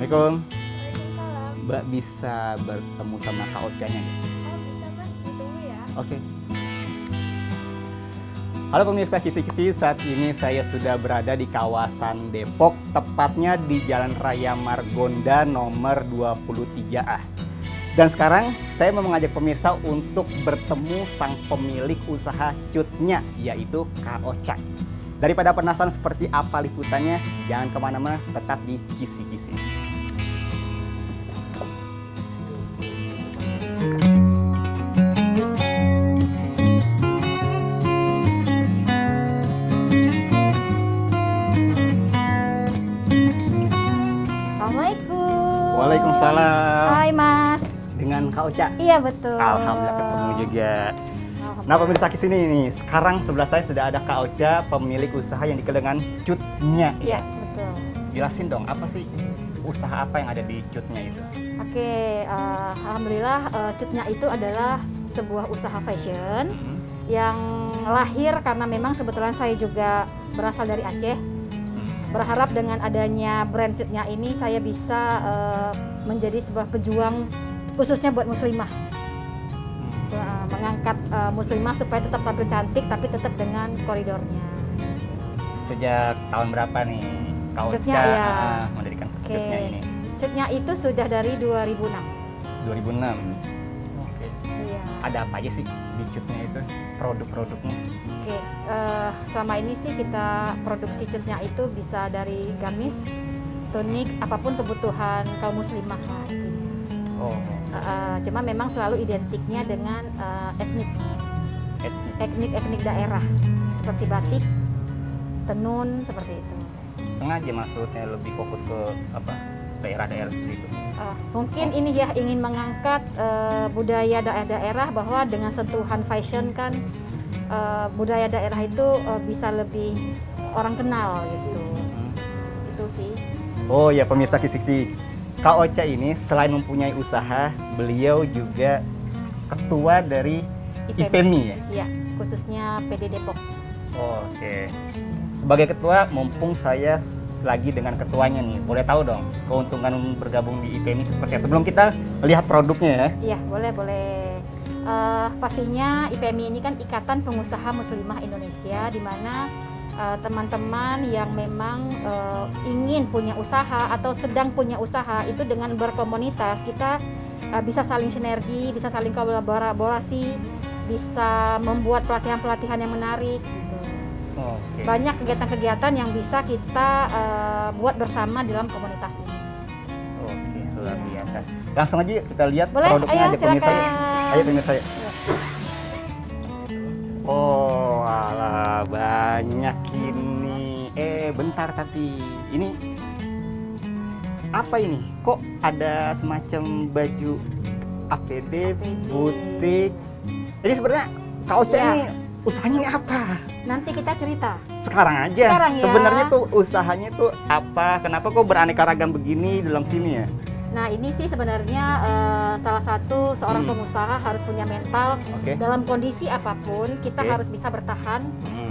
Assalamualaikum. Waalaikumsalam. Mbak bisa bertemu sama Kak Ocha-nya nggak? Oh bisa mas, ditunggu ya. Oke. Halo pemirsa Kisi-Kisi, saat ini saya sudah berada di kawasan Depok, tepatnya di Jalan Raya Margonda nomor 23A. Dan sekarang saya mau mengajak pemirsa untuk bertemu sang pemilik usaha Cutnya, yaitu Kak Ocha. Daripada penasaran seperti apa liputannya, jangan kemana-mana, tetap di Kisi-Kisi. Assalamualaikum. Waalaikumsalam. Hai mas. Dengan Kak Ocha. Iya betul. Alhamdulillah ketemu juga. Alhamdulillah. Nah pemirsa di sini nih, sekarang sebelah saya sudah ada Kak Ocha, pemilik usaha yang dikenal dengan Cutnya. Iya betul. Jelasin dong, apa sih usaha apa yang ada di Cutnya itu? Oke, alhamdulillah Cutnya itu adalah sebuah usaha fashion yang lahir karena memang kebetulan saya juga berasal dari Aceh. Berharap dengan adanya brand Cutnya ini saya bisa menjadi sebuah pejuang khususnya buat muslimah. Mengangkat muslimah supaya tetap tampil cantik tapi tetap dengan koridornya. Sejak tahun berapa nih Kak Ocha Cutnya, ya. mendirikan Oke. Cutnya ini? Cutnya itu sudah dari 2006. 2006. Oke. Iya. Ada apa aja sih di Cutnya itu, produk-produknya? Oke, selama ini sih kita produksi Cutnya itu bisa dari gamis, tunik, apapun kebutuhan kaum muslimah lah intinya. Oh, Cuma memang selalu identiknya dengan etnik daerah seperti batik, tenun seperti itu. sengaja maksudnya lebih fokus ke apa, daerah-daerah seperti itu. Mungkin ini ya ingin mengangkat budaya daerah bahwa dengan sentuhan fashion kan budaya daerah itu bisa lebih orang kenal gitu. Itu sih. Oh ya pemirsa Kisi-Kisi, Kak Ocha ini selain mempunyai usaha, beliau juga ketua dari IPMI ya? Iya, khususnya PD Depok. Oke. Sebagai ketua, mumpung saya lagi dengan ketuanya nih, boleh tahu dong keuntungan bergabung di IPMI itu seperti apa? Sebelum kita lihat produknya ya. Iya, boleh. Pastinya IPMI ini kan Ikatan Pengusaha Muslimah Indonesia, di mana teman-teman yang memang ingin punya usaha atau sedang punya usaha itu dengan berkomunitas kita bisa saling sinergi, bisa saling kolaborasi, bisa membuat pelatihan-pelatihan yang menarik. Gitu. Oke. Banyak kegiatan-kegiatan yang bisa kita buat bersama dalam komunitas ini. Oke, luar biasa. Langsung aja kita lihat Boleh? produknya Ayo, aja pemirsa. silakan. Ayo pemirsa. Oh, alah banyak ini. Bentar tapi ini apa ini? Kok ada semacam baju APD, butik? Ini sebenarnya Kak Ocha Ya. ini usahanya ini apa? Nanti kita cerita. Sekarang aja. Sekarang ya. Sebenarnya tuh usahanya tuh apa? Kenapa kok beraneka ragam begini dalam sini ya? Nah ini sih sebenarnya salah satu seorang pengusaha harus punya mental Oke. dalam kondisi apapun kita Oke. harus bisa bertahan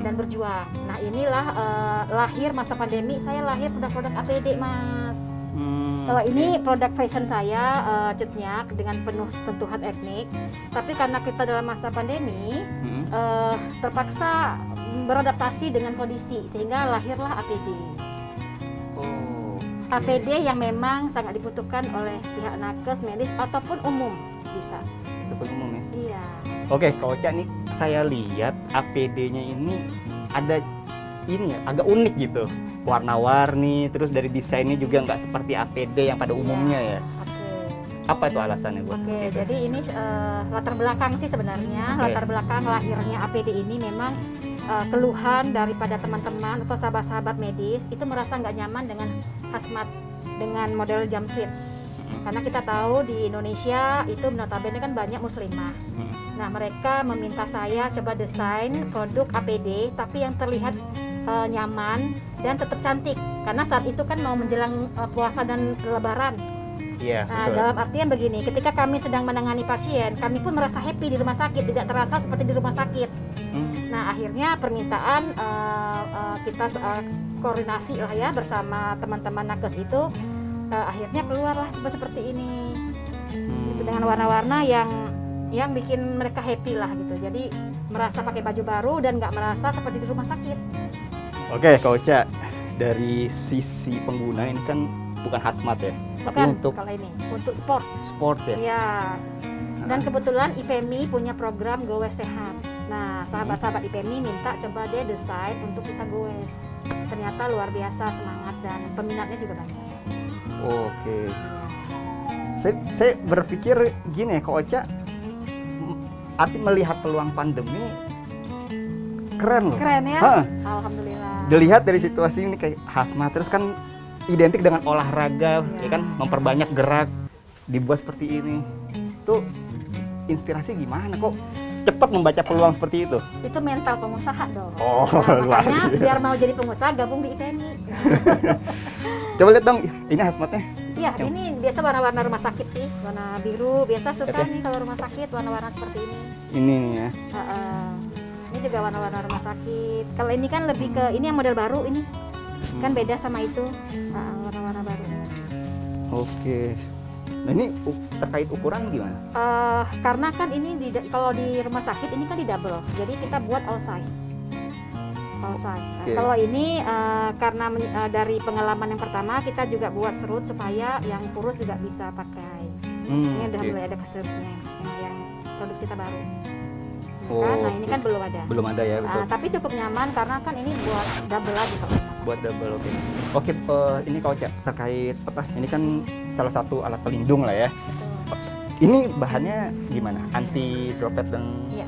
dan berjuang. Nah inilah lahir masa pandemi, saya lahir produk-produk APD mas. Ini produk fashion saya Cutnya dengan penuh sentuhan etnik. Tapi karena kita dalam masa pandemi terpaksa beradaptasi dengan kondisi sehingga lahirlah APD. APD yang memang sangat dibutuhkan oleh pihak nakes, medis ataupun umum bisa. Itu pun umum ya. Iya. Oke, Kak Ocha nih saya lihat APD-nya ini ada ini ya, agak unik gitu. Warna-warni, terus dari desainnya juga nggak seperti APD yang pada umumnya ya. Oke. Apa itu alasannya buat Oke, seperti itu? jadi ini latar belakang sih sebenarnya. Oke. Latar belakang lahirnya APD ini memang keluhan daripada teman-teman atau sahabat-sahabat medis itu merasa nggak nyaman dengan hazmat dengan model jumpsuit. Karena kita tahu di Indonesia itu notabene kan banyak muslimah. Nah mereka meminta saya coba desain produk APD tapi yang terlihat nyaman dan tetap cantik. Karena saat itu kan mau menjelang puasa dan lebaran. Iya, Nah betul. dalam artian begini, ketika kami sedang menangani pasien, kami pun merasa happy di rumah sakit, tidak terasa seperti di rumah sakit. Nah akhirnya permintaan kita koordinasi lah ya bersama teman-teman nakes itu akhirnya keluarlah seperti ini. Hmm. Dengan warna-warna yang bikin mereka happy lah gitu. Jadi merasa pakai baju baru dan nggak merasa seperti di rumah sakit. Oke, Kak Ocha, dari sisi pengguna ini kan bukan hazmat ya, tapi Bukan untuk kalau ini untuk sport. sport ya. Ya. Dan kebetulan IPMI punya program Goes Sehat. Nah, sahabat-sahabat IPMI minta coba deh desain untuk kita goes. Ternyata luar biasa semangat dan peminatnya juga banyak. Oke. Saya berpikir gini ya, Kak Ocha, arti melihat peluang pandemi keren loh. Keren ya? Hah. Alhamdulillah. Dilihat dari situasi ini kayak hazmat, terus kan identik dengan olahraga, ya kan, memperbanyak gerak, dibuat seperti ini. Tuh inspirasi gimana kok cepat membaca peluang seperti itu? Itu mental pengusaha dong. Oh, Nah, luar makanya biasa. biar mau jadi pengusaha gabung di IPMI. Coba lihat dong, ini hazmatnya. Iya, ini biasa warna-warna rumah sakit sih, warna biru. Biasa suka Lihat ya. nih kalau rumah sakit warna-warna seperti ini. Ini nih ya. Ini juga warna-warna rumah sakit. Kalau ini kan lebih ke ini yang model baru ini, kan beda sama itu. Warna-warna baru. Oke. Nah ini terkait ukuran gimana? Karena kan ini kalau di rumah sakit ini kan di double, jadi kita buat all size. All size. Oke. Kalau ini karena dari pengalaman yang pertama kita juga buat serut supaya yang kurus juga bisa pakai. Ini udah Oke. mulai ada serutnya yang produksi terbaru. Oh, Nah ini oke. kan belum ada. Belum ada ya, betul. Tapi cukup nyaman karena kan ini buat double lagi kalau rumah sakit. Buat double, oke. Oke, ini Kak Ocha, terkait apa? Ini kan salah satu alat pelindung lah ya. Betul. Ini bahannya gimana? Anti droplet dan Iya.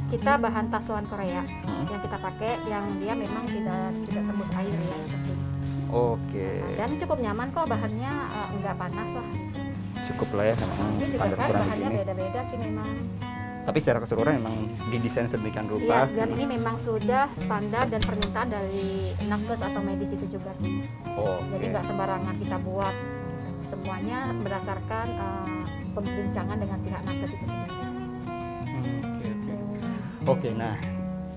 Kita bahan taslan Korea Hmm. yang kita pakai, yang dia memang tidak tembus air ya seperti ini. Oke. Dan cukup nyaman kok bahannya, nggak panas lah. Cukup lah ya memang Ini juga standar kan ukuran bahannya begini. beda-beda sih memang. Tapi secara keseluruhan memang didesain sedemikian Iya, rupa. dan ini memang sudah standar dan permintaan dari nakes atau medis itu juga sih. Oh, Jadi oke. nggak sembarangan kita buat. Semuanya berdasarkan pembincangan dengan pihak nakes itu sendiri. Oke, oke. Oke, nah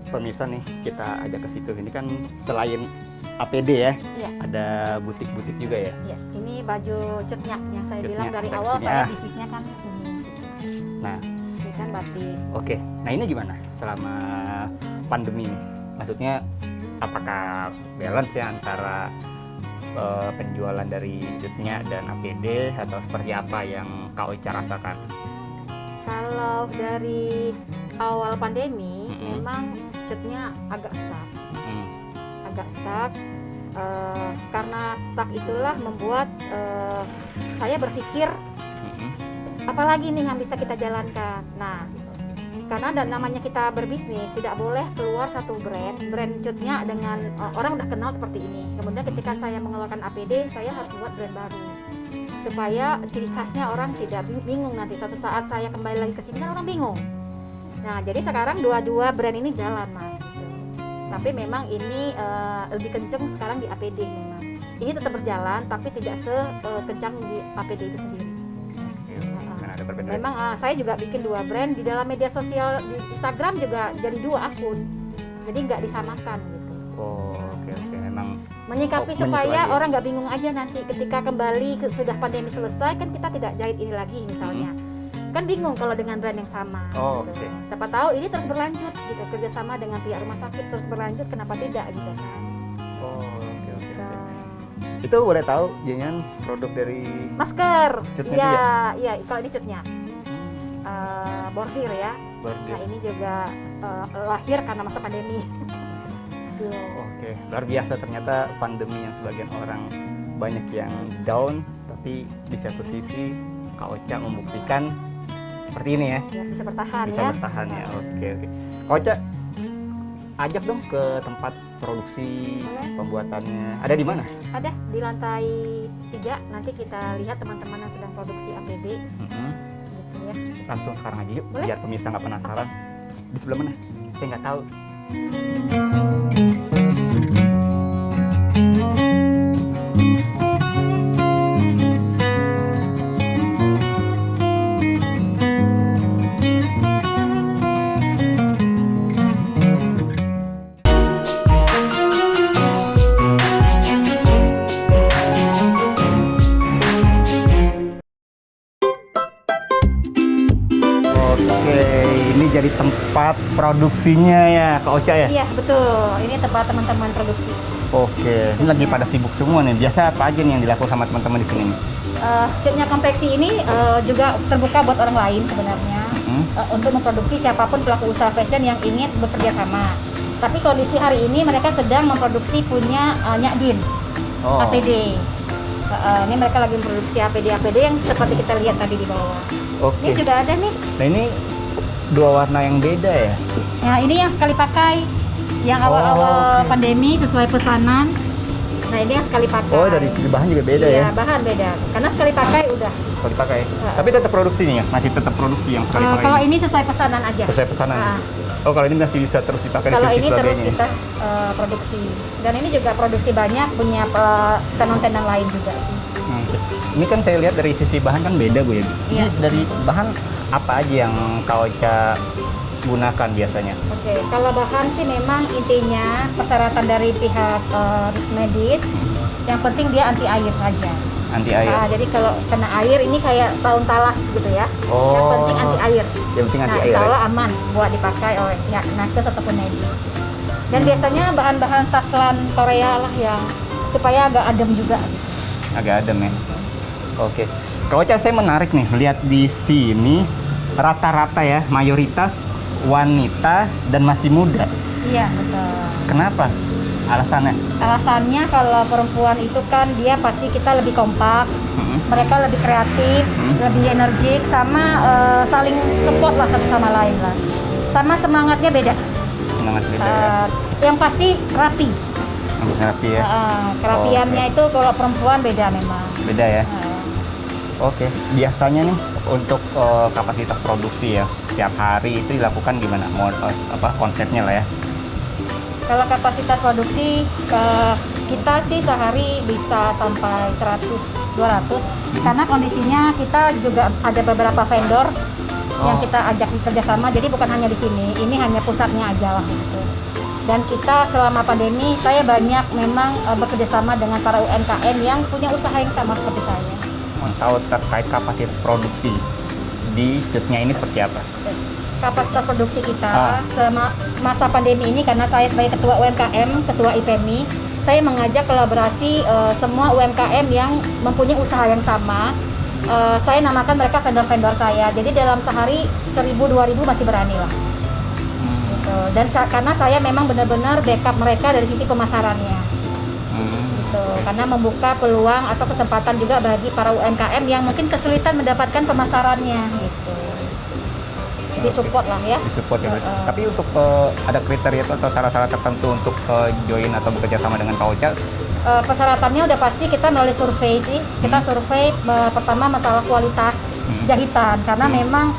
pemirsa nih kita ajak ke situ. Ini kan selain APD ya, Iya. ada butik-butik juga ya. Ya, ini baju cutnya yang saya Cutnya, bilang dari saya awal kesini, saya ah. bisnisnya kan ini. Nah, Ini kan batik. oke. Nah ini gimana selama pandemi ini? Maksudnya apakah balance ya antara penjualan dari cutnya dan APD atau seperti apa yang Kak Ocha rasakan? Kalau dari awal pandemi Mm-mm. memang cutnya agak stuck. Hmm. Agak stuck karena stuck itulah membuat saya berpikir Mm-mm. apalagi nih yang bisa kita jalankan. Nah, karena namanya kita berbisnis tidak boleh keluar satu brand cutnya dengan orang udah kenal seperti ini. Kemudian ketika saya mengeluarkan APD, saya harus buat brand baru supaya ciri khasnya orang tidak bingung nanti suatu saat saya kembali lagi ke sini kan orang bingung. Nah, jadi sekarang dua-dua brand ini jalan, Mas. Gitu. Tapi memang ini lebih kenceng sekarang di APD memang. Ini tetap berjalan tapi tidak sekencang di APD itu sendiri. Kan ada perbedaan. Memang saya juga bikin dua brand di dalam media sosial di Instagram juga jadi dua akun, jadi nggak disamakan gitu. Oh, oke, oke. Memang Menyikapi Oh, supaya menyesuaikan. orang nggak bingung aja nanti ketika kembali sudah pandemi selesai kan kita tidak jahit ini lagi misalnya, kan bingung kalau dengan brand yang sama. Oh, gitu. oke. Siapa tahu ini terus berlanjut gitu, kerjasama dengan pihak rumah sakit terus berlanjut, kenapa tidak gitu kan? Oh, oke, oke, oke. Nah, Itu boleh tahu jangan produk dari masker, Cutnya iya, iya. Kalau ini cutnya bordir ya. bordir. Nah ini juga lahir karena masa pandemi. Gitu. Oke, luar biasa ternyata pandemi yang sebagian orang banyak yang down, tapi di satu sisi Kak Ocha membuktikan seperti ini ya, Ya, bisa bertahan bisa ya. bertahan ya. Oke, oke. Kak Ocha, ajak dong ke tempat produksi Boleh. pembuatannya. Ada di mana? Ada di lantai 3, nanti kita lihat teman-teman yang sedang produksi APD Mm-mm. gitu ya. Langsung sekarang aja yuk, Boleh. biar pemirsa nggak penasaran. Di sebelah mana? Saya nggak tahu. tempat produksinya ya, Kak Ocha ya? Iya, betul. Ini tempat teman-teman produksi. Oke, ini lagi pada sibuk semua nih. Biasa apa aja nih yang dilakukan sama teman-teman di sini nih? Cutnya konveksi ini juga terbuka buat orang lain sebenarnya. Untuk memproduksi siapapun pelaku usaha fashion yang ingin bekerja sama. Tapi kondisi hari ini mereka sedang memproduksi punya Nyakdin, APD. Ini mereka lagi memproduksi APD yang seperti kita lihat tadi di bawah. Oke. Ini juga ada nih. Nah ini dua warna yang beda ya? Nah ini yang sekali pakai, yang awal-awal pandemi sesuai pesanan. Nah ini yang sekali pakai. Oh, dari segi bahan juga beda Iya, ya? bahan beda. Karena sekali pakai udah. Sekali pakai. Tapi tetap produksi nih ya? Masih tetap produksi yang sekali pakai? Kalau ini sesuai pesanan aja. Sesuai pesanan? Oh, kalau ini masih bisa terus dipakai? Kalau di ini terus sebagainya. kita produksi. Dan ini juga produksi banyak, punya tenan-tenan lain juga sih. Oke. Ini kan saya lihat dari sisi bahan kan beda Bu ya? Iya. Ini dari bahan apa aja yang Kak Ocha gunakan biasanya? Oke, kalau bahan sih memang intinya persyaratan dari pihak medis, yang penting dia anti air saja. Anti air? Jadi kalau kena air ini kayak tahun talas gitu ya. Yang penting anti air. Yang penting anti air. Insya Allah aman buat dipakai oleh nakes ataupun medis. Dan biasanya bahan-bahan taslan Korea lah yang supaya agak adem juga. Agak adem ya? Oke. Kak Ocha, saya menarik nih lihat di sini rata-rata ya mayoritas wanita dan masih muda. Iya, betul. Kenapa? Alasannya? Alasannya kalau perempuan itu kan dia pasti kita lebih kompak, mereka lebih kreatif, lebih energik, sama saling support lah satu sama lain lah. Sama semangatnya beda. Semangat beda ya? Yang pasti rapi. Rapi ya? Kerapiannya itu kalau perempuan beda memang. Beda ya? Oke, biasanya nih untuk kapasitas produksi ya setiap hari itu dilakukan gimana? Konsepnya lah ya? Kalau kapasitas produksi kita sih sehari bisa sampai 100-200 karena kondisinya kita juga ada beberapa vendor yang kita ajak kerjasama, jadi bukan hanya di sini, ini hanya pusatnya aja lah gitu. Dan kita selama pandemi saya banyak memang bekerjasama dengan para UMKM yang punya usaha yang sama seperti saya. Tahu terkait kapasitas produksi di cutnya ini seperti apa? Kapasitas produksi kita semasa pandemi ini, karena saya sebagai ketua UMKM, ketua IPMI, saya mengajak kolaborasi semua UMKM yang mempunyai usaha yang sama. Saya namakan mereka vendor-vendor saya. Jadi dalam sehari 1.000-2.000 masih berani lah. Gitu. Dan karena saya memang benar-benar backup mereka dari sisi pemasarannya. Gitu. Karena membuka peluang atau kesempatan juga bagi para UMKM yang mungkin kesulitan mendapatkan pemasarannya gitu. Disupport lah ya. Disupport ya. Tapi untuk ada kriteria atau syarat-syarat tertentu untuk join atau bekerja sama dengan Kak Ocha? Persyaratannya udah pasti kita melalui survei sih. Kita survei pertama masalah kualitas jahitan, karena memang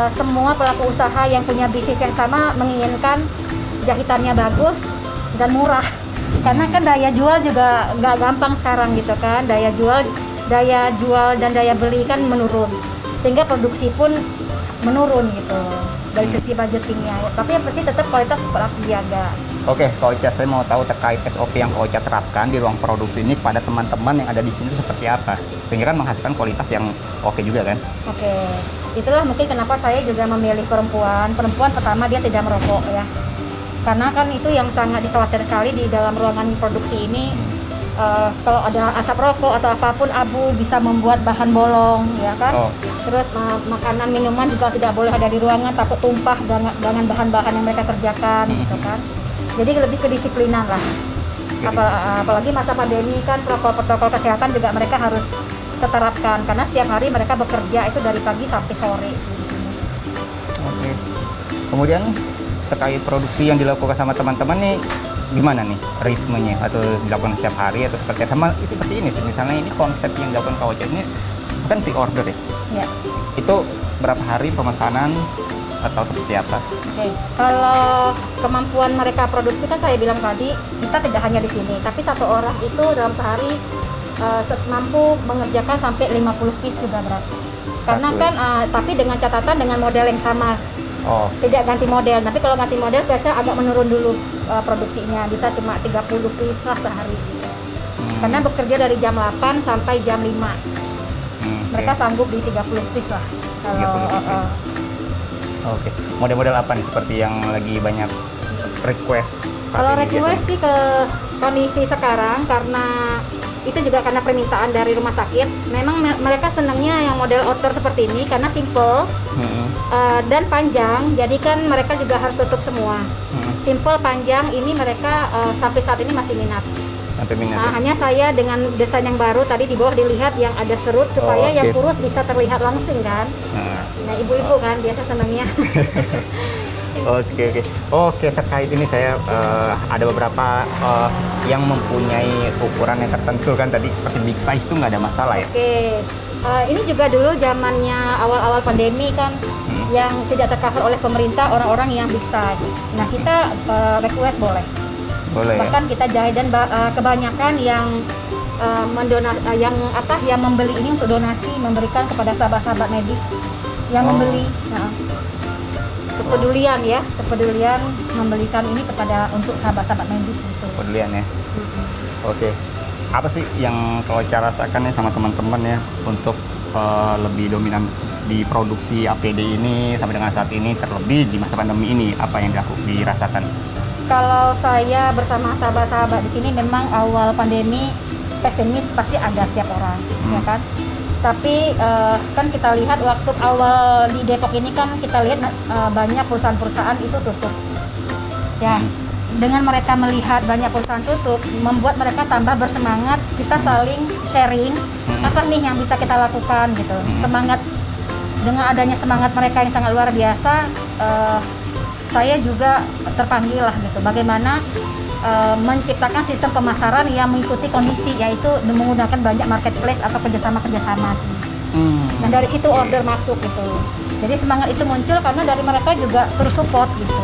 semua pelaku usaha yang punya bisnis yang sama menginginkan jahitannya bagus dan murah. Karena kan daya jual juga nggak gampang sekarang gitu kan, daya jual dan daya beli kan menurun, sehingga produksi pun menurun gitu dari sisi budgetingnya. Tapi yang pasti tetap kualitas harus dijaga. Oke, Kak Ocha, saya mau tahu terkait SOP yang Kak Ocha terapkan di ruang produksi ini kepada teman-teman yang ada di sini itu seperti apa, sehingga kan menghasilkan kualitas yang oke juga kan? Oke, itulah mungkin kenapa saya juga memilih perempuan. Perempuan pertama dia tidak merokok ya. Karena kan itu yang sangat dikhawatirkan sekali di dalam ruangan produksi ini. Kalau ada asap rokok atau apapun abu bisa membuat bahan bolong ya kan. Terus makanan minuman juga tidak boleh ada di ruangan, takut tumpah dengan bahan-bahan yang mereka kerjakan gitu kan. Jadi lebih kedisiplinan lah. Apalagi masa pandemi kan protokol kesehatan juga mereka harus terapkan, karena setiap hari mereka bekerja itu dari pagi sampai sore di sini. Oke. Kemudian terkait produksi yang dilakukan sama teman-teman nih gimana nih ritmenya, atau dilakukan setiap hari atau seperti ini sih, misalnya ini konsep yang dilakukan Kak Ocha ini kan pre-order ya? Iya. Itu berapa hari pemesanan atau seperti apa? Oke. Kalau kemampuan mereka produksi kan saya bilang tadi kita tidak hanya di sini, tapi satu orang itu dalam sehari mampu mengerjakan sampai 50 piece juga berarti. Karena kan tapi dengan catatan dengan model yang sama. Tidak ganti model, tapi kalau ganti model biasanya agak menurun dulu produksinya, bisa cuma 30 piece lah sehari. Karena bekerja dari jam 8 sampai jam 5. Mereka sanggup di 30 piece lah. Kalau Oke. Model-model apa nih seperti yang lagi banyak request? Kalau request sih ke kondisi sekarang karena itu juga karena permintaan dari rumah sakit. Memang mereka senangnya yang model outer seperti ini karena simple dan panjang. Jadi kan mereka juga harus tutup semua. Simple, panjang, ini mereka sampai saat ini masih minat. Hanya saya dengan desain yang baru tadi di bawah dilihat yang ada serut supaya yang kurus bisa terlihat langsing kan. Nah ibu-ibu kan biasa senangnya. Oke, terkait ini saya ada beberapa yang mempunyai ukuran yang tertentu kan tadi seperti big size itu nggak ada masalah ya? Ini juga dulu zamannya awal-awal pandemi kan yang tidak tercover oleh pemerintah orang-orang yang big size. Nah kita request boleh bahkan ya? Kita jahit dan kebanyakan yang yang membeli ini untuk donasi memberikan kepada sahabat-sahabat medis yang membeli. Kepedulian membelikan ini kepada untuk sahabat-sahabat medis justru. Kepedulian ya. Oke. Apa sih yang kau rasakan ya sama teman-teman ya untuk lebih dominan di produksi APD ini sampai dengan saat ini, terlebih di masa pandemi ini, apa yang dirasakan? Kalau saya bersama sahabat-sahabat di sini memang awal pandemi pesimis pasti ada setiap orang, ya kan? Tapi kan kita lihat waktu awal di Depok ini kan kita lihat banyak perusahaan-perusahaan itu tutup. Ya, dengan mereka melihat banyak perusahaan tutup, membuat mereka tambah bersemangat. Kita saling sharing apa nih yang bisa kita lakukan gitu. Semangat, dengan adanya semangat mereka yang sangat luar biasa, saya juga terpanggil lah gitu. Bagaimana menciptakan sistem pemasaran yang mengikuti kondisi, yaitu menggunakan banyak marketplace atau kerjasama sih. Dan dari situ order masuk gitu. Jadi semangat itu muncul karena dari mereka juga terus support gitu.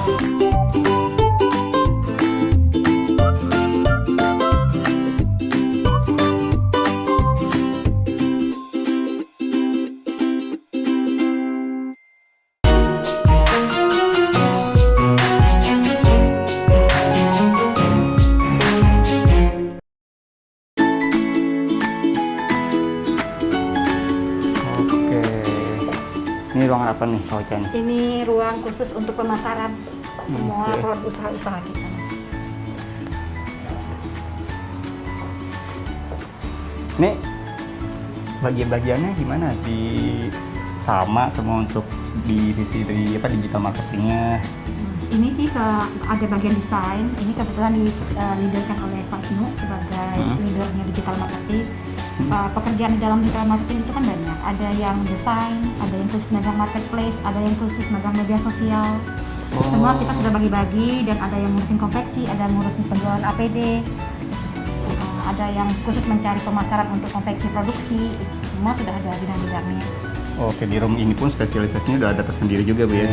Ini ruangan apa nih Kak Ocha nih? Ini ruang khusus untuk pemasaran semua produk usaha-usaha kita. Ini bagian-bagiannya gimana? Sama semua untuk di sisi dari digital marketingnya? Ini sih ada bagian desain. Ini kebetulan di-leaderkan oleh Pak Ibnu sebagai leadernya digital marketing. Pekerjaan di dalam digital marketing itu kan banyak. Ada yang desain, ada yang khusus magang marketplace, ada yang khusus magang media sosial. Semua kita sudah bagi-bagi dan ada yang ngurusin konveksi, ada yang ngurusin penjualan APD, ada yang khusus mencari pemasaran untuk konveksi produksi. Semua sudah ada bidang-bidangnya. Oke, di room ini pun spesialisasinya udah ada tersendiri juga Bu ya?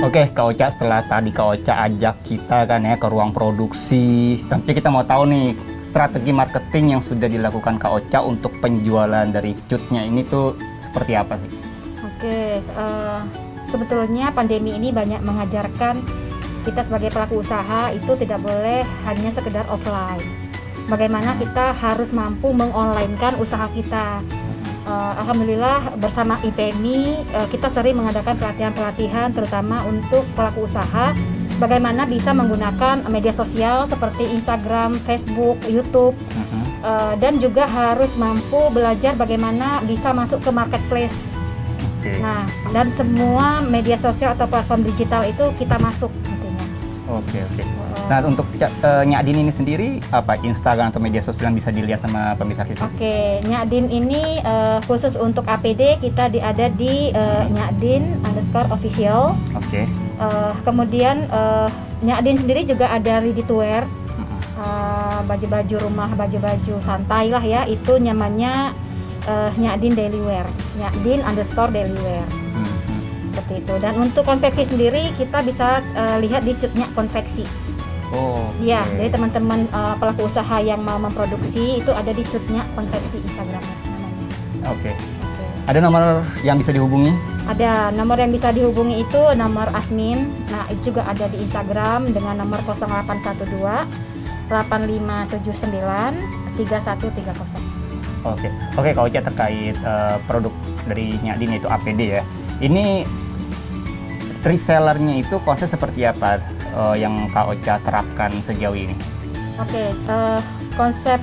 Oke, Kak Ocha, setelah tadi Kak Ocha ajak kita kan ya ke ruang produksi, nanti kita mau tahu nih strategi marketing yang sudah dilakukan Kak Ocha untuk penjualan dari cutnya ini tuh seperti apa sih? Oke, sebetulnya pandemi ini banyak mengajarkan kita sebagai pelaku usaha itu tidak boleh hanya sekedar offline. Bagaimana kita harus mampu mengonlinekan usaha kita. Alhamdulillah bersama IPMI kita sering mengadakan pelatihan-pelatihan terutama untuk pelaku usaha bagaimana bisa menggunakan media sosial seperti Instagram, Facebook, YouTube dan juga harus mampu belajar bagaimana bisa masuk ke marketplace. Nah, dan semua media sosial atau platform digital itu kita masuk nantinya. Oke. Nah, untuk Nyadin ini sendiri apa Instagram atau media sosial yang bisa dilihat sama pemirsa kita? Oke, Nyadin ini khusus untuk APD kita ada di Nyadin_official. Oke. Kemudian Nyadin sendiri juga ada ready to wear, baju-baju rumah, baju-baju santai lah ya. Itu nyamannya Nyadin daily wear, Nyadin_daily wear. Seperti itu. Dan untuk konveksi sendiri kita bisa lihat di cutnya konveksi. Iya, jadi teman-teman pelaku usaha yang mau memproduksi itu ada di cutnya konveksi Instagramnya namanya. Oke. Ada nomor yang bisa dihubungi? Ada nomor yang bisa dihubungi itu nomor admin. Nah itu juga ada di Instagram dengan nomor 0812 8579 3130. Oke Kak Ocha, terkait produk dari Nyadin yaitu APD ya. Ini resellernya itu konsep seperti apa yang Kak Ocha terapkan sejauh ini? Konsep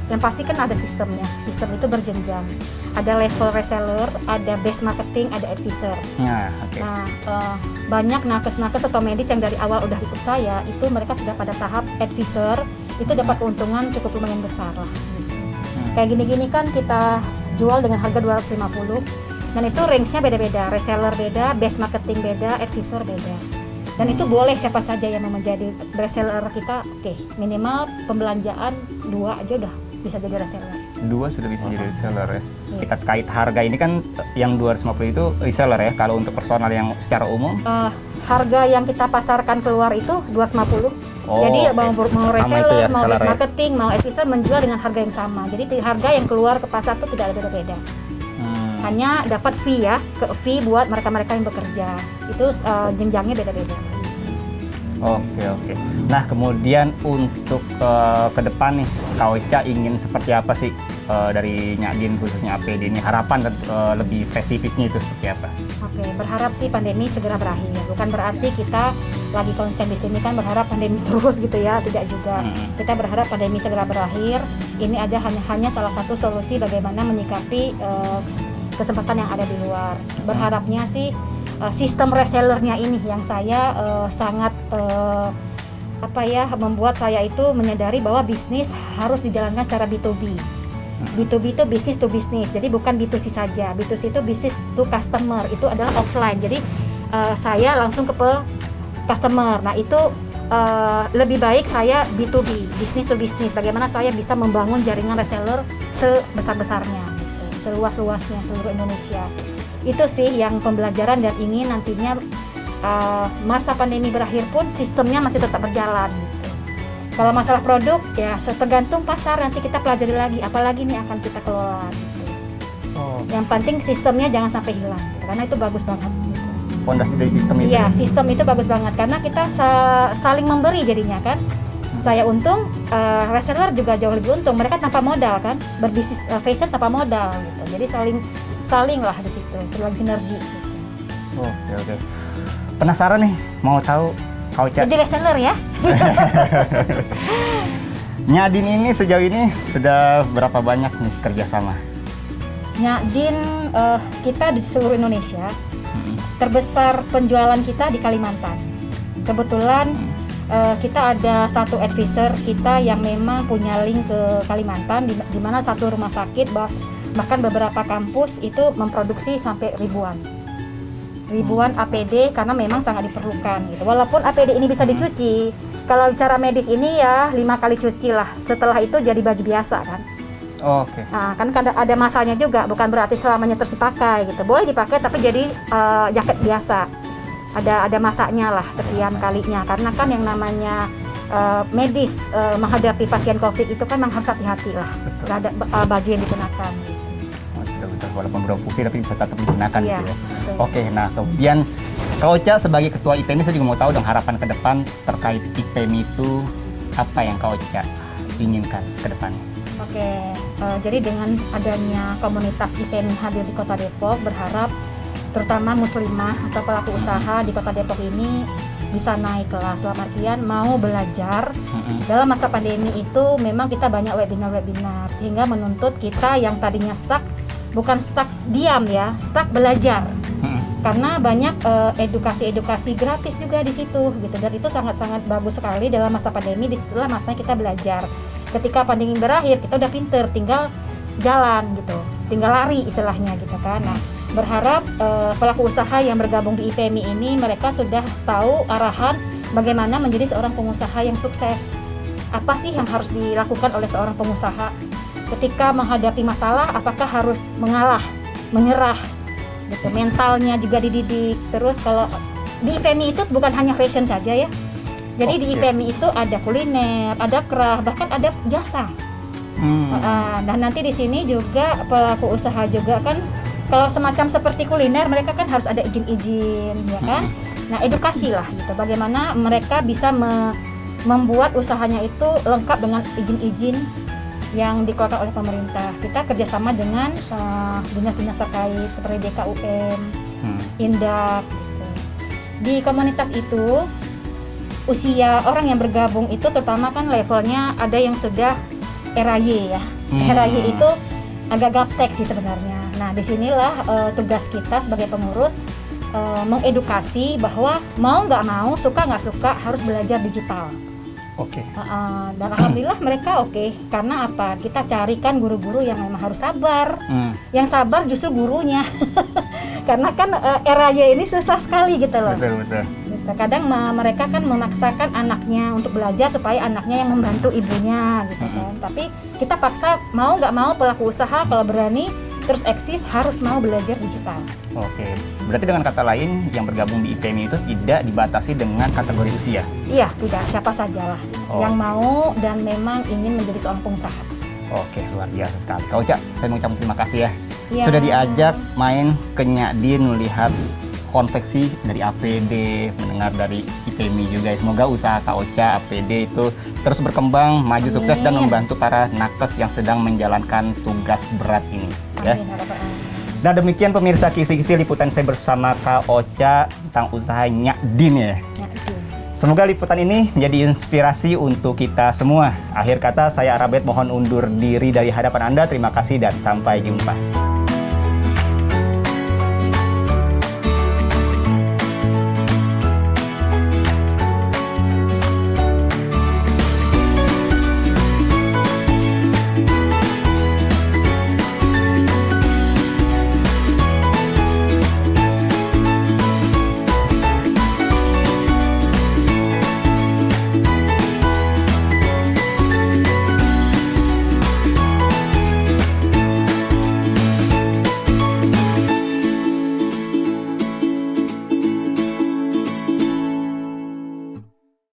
yang pasti kan ada sistemnya. Sistem itu berjenjang. Ada level reseller, ada base marketing, ada advisor. Nah, banyak nakes-nakes atau medis yang dari awal udah ikut saya, itu mereka sudah pada tahap advisor, itu dapat keuntungan cukup lumayan besar lah. Kayak gini-gini kan kita jual dengan harga 250, dan itu range-nya beda-beda, reseller beda, base marketing beda, advisor beda. Dan itu boleh siapa saja yang mau menjadi reseller kita, minimal pembelanjaan 2 aja udah bisa jadi reseller. 2 sudah bisa jadi reseller ya. Kita terkait harga ini kan yang 250 itu reseller ya, kalau untuk personal yang secara umum? Harga yang kita pasarkan keluar itu 250. Jadi mau reseller, mau base marketing, mau advisor menjual dengan harga yang sama. Jadi harga yang keluar ke pasar itu tidak ada beda-beda. Hanya dapat fee buat mereka-mereka yang bekerja. Itu jenjangnya beda-beda. Oke. Nah, kemudian untuk ke depan nih, Kak Ocha ingin seperti apa sih dari Nyadin khususnya APD ini? Harapan lebih spesifiknya itu seperti apa? Berharap sih pandemi segera berakhir. Bukan berarti kita lagi konsen di sini kan berharap pandemi terus gitu ya, tidak juga. Kita berharap pandemi segera berakhir. Ini ada hanya salah satu solusi bagaimana menyikapi kesempatan yang ada di luar. Berharapnya sih sistem resellernya ini yang saya sangat membuat saya itu menyadari bahwa bisnis harus dijalankan secara B2B. B2B itu business to business, jadi bukan B2C saja. B2C itu business to customer, itu adalah offline. Jadi saya langsung ke customer. Nah itu lebih baik saya B2B, business to business. Bagaimana saya bisa membangun jaringan reseller sebesar-besarnya, seluas-luasnya seluruh Indonesia. Itu sih yang pembelajaran, dan ini nantinya masa pandemi berakhir pun sistemnya masih tetap berjalan gitu. Kalau masalah produk ya tergantung pasar, nanti kita pelajari lagi apalagi nih akan kita kelola gitu. Yang penting sistemnya jangan sampai hilang gitu, karena itu bagus banget gitu. Fondasi dari sistem itu? Iya, sistem itu bagus banget karena kita saling memberi jadinya kan. Saya untung, reseller juga jauh lebih untung. Mereka tanpa modal kan, berbisnis fashion tanpa modal gitu. Jadi saling lah di situ, saling sinergi. Oke. Penasaran nih, mau tahu Kak Ocha? Jadi reseller ya. Nyadin ini sejauh ini sudah berapa banyak nih kerjasama? Nyadin kita di seluruh Indonesia. Terbesar penjualan kita di Kalimantan. Kebetulan kita ada satu advisor kita yang memang punya link ke Kalimantan, di mana satu rumah sakit bahkan beberapa kampus itu memproduksi sampai ribuan APD karena memang sangat diperlukan gitu. Walaupun APD ini bisa dicuci, kalau cara medis ini ya 5 kali cuci lah, setelah itu jadi baju biasa kan. Nah, kan ada masanya juga, bukan berarti selamanya terus dipakai gitu. Boleh dipakai tapi jadi jaket biasa. Ada masanya lah sekian kalinya, karena kan yang namanya medis menghadapi pasien COVID itu kan memang harus hati-hati lah terhadap baju yang digunakan. Betul. Walaupun berfungsi tapi bisa tetap digunakan gitu ya. Betul. Nah kemudian Kak Ocha sebagai ketua IPMI, saya juga mau tahu dong harapan ke depan terkait IPMI itu apa yang Kak Ocha inginkan ke depannya? Jadi dengan adanya komunitas IPMI hadir di Kota Depok, berharap terutama muslimah atau pelaku usaha di Kota Depok ini bisa naik kelas, dalam artian mau belajar. Dalam masa pandemi itu memang kita banyak webinar sehingga menuntut kita yang tadinya stuck, bukan stuck diam ya, stuck belajar. Karena banyak edukasi gratis juga di situ gitu, dan itu sangat-sangat bagus sekali dalam masa pandemi. Disitulah masanya kita belajar. Ketika pandemi berakhir kita udah pinter, tinggal jalan gitu, tinggal lari istilahnya gitu kan. Nah, berharap pelaku usaha yang bergabung di IPMI ini mereka sudah tahu arahan bagaimana menjadi seorang pengusaha yang sukses. Apa sih yang harus dilakukan oleh seorang pengusaha ketika menghadapi masalah? Apakah harus mengalah, menyerah gitu. Mentalnya juga dididik. Terus kalau di IPMI itu bukan hanya fashion saja ya. Jadi di IPMI itu ada kuliner, ada kerah, bahkan ada jasa. Dan nanti di sini juga pelaku usaha juga kan, kalau semacam seperti kuliner mereka kan harus ada izin-izin ya kan. Nah, edukasi lah gitu, bagaimana mereka bisa membuat usahanya itu lengkap dengan izin-izin yang dikeluarkan oleh pemerintah. Kita kerjasama dengan dinas-dinas terkait seperti DKUM, Indak. Gitu. Di komunitas itu usia orang yang bergabung itu terutama kan levelnya ada yang sudah RAY ya. RAY itu agak gaptek sih sebenarnya. Nah disinilah tugas kita sebagai pengurus mengedukasi bahwa mau nggak mau, suka nggak suka harus belajar digital. Oke. Dan alhamdulillah mereka oke. Karena apa? Kita carikan guru-guru yang memang harus sabar. Yang sabar justru gurunya. Karena kan RAY ini susah sekali gitu loh. Betul. Kadang mereka kan memaksakan anaknya untuk belajar supaya anaknya yang membantu ibunya gitu kan. Tapi kita paksa mau nggak mau pelaku usaha kalau berani terus eksis harus mau belajar digital. Oke, berarti dengan kata lain yang bergabung di IPMI itu tidak dibatasi dengan kategori usia? Iya, tidak, siapa sajalah yang mau dan memang ingin menjadi seorang pengusaha. Oke, luar biasa sekali. Kak Ocha, saya mengucapkan terima kasih ya. Ya. Sudah diajak main ke Nyadin melihat konveksi dari APD, mendengar dari IPMI juga. Semoga usaha Kak Ocha APD itu terus berkembang, maju sukses dan membantu para nakes yang sedang menjalankan tugas berat ini. Ya. Nah demikian pemirsa kisi-kisi liputan saya bersama Kak Ocha tentang usaha Nyadin ya. Semoga liputan ini menjadi inspirasi untuk kita semua. Akhir kata saya Arabet mohon undur diri dari hadapan Anda. Terima kasih dan sampai jumpa.